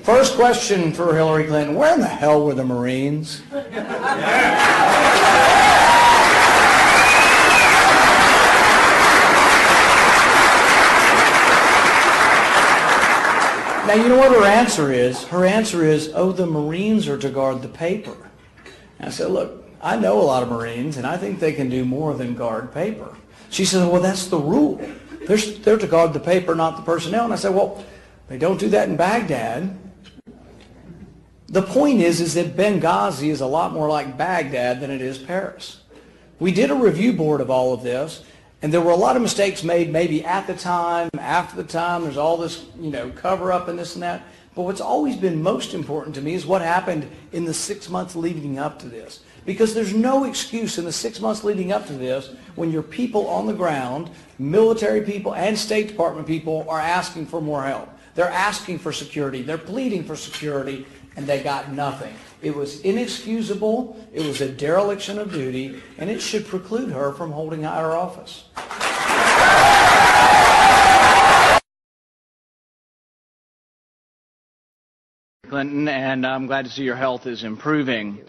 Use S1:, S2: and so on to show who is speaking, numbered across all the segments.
S1: First question for Hillary Clinton, where in the hell were the Marines? Now, you know what her answer is? Her answer is, oh, the Marines are to guard the paper. And I said, look, I know a lot of Marines, and I think they can do more than guard paper. She said, well, that's the rule. They're to guard the paper, not the personnel. And I said, well, they don't do that in Baghdad. The point is that Benghazi is a lot more like Baghdad than it is Paris. We did a review board of all of this, and there were a lot of mistakes made maybe at the time, after the time. There's all this, cover up and this and that. But what's always been most important to me is what happened in the 6 months leading up to this. Because there's no excuse in the 6 months leading up to this when your people on the ground, military people and State Department people, are asking for more help. They're asking for security. They're pleading for security, and they got nothing. It was inexcusable. It was a dereliction of duty, and it should preclude her from holding higher office. Clinton, and I'm glad to see your health is improving.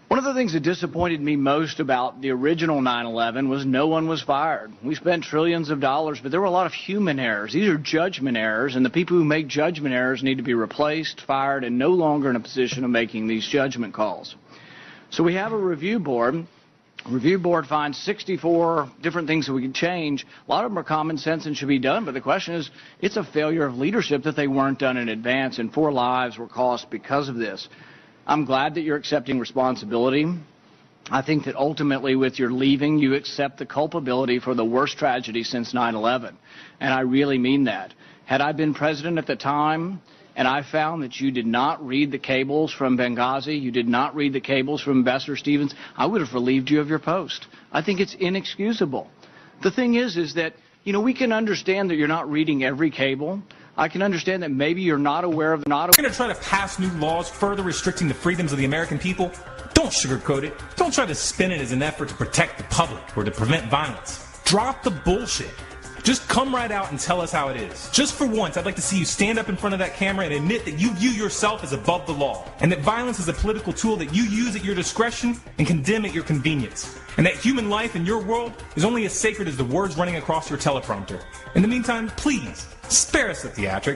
S1: One of the things that disappointed me most about the original 9/11 was no one was fired. We spent trillions of dollars, but there were a lot of human errors. These are judgment errors, and the people who make judgment errors need to be replaced, fired, and no longer in a position of making these judgment calls. So we have a review board. Review board finds 64 different things that we can change. A lot of them are common sense and should be done, but the question is, it's a failure of leadership that they weren't done in advance, and 4 lives were cost because of this. I'm glad that you're accepting responsibility. I think that ultimately with your leaving, you accept the culpability for the worst tragedy since 9/11, and I really mean that. Had I been president at the time, and I found that you did not read the cables from Benghazi, you did not read the cables from Ambassador Stevens, I would have relieved you of your post. I think it's inexcusable. The thing is that, we can understand that you're not reading every cable. I can understand that maybe you're not aware of
S2: We're going to try to pass new laws further restricting the freedoms of the American people. Don't sugarcoat it. Don't try to spin it as an effort to protect the public or to prevent violence. Drop the bullshit. Just come right out and tell us how it is. Just for once, I'd like to see you stand up in front of that camera and admit that you view yourself as above the law, and that violence is a political tool that you use at your discretion and condemn at your convenience, and that human life in your world is only as sacred as the words running across your teleprompter. In the meantime, please, spare us the theatrics.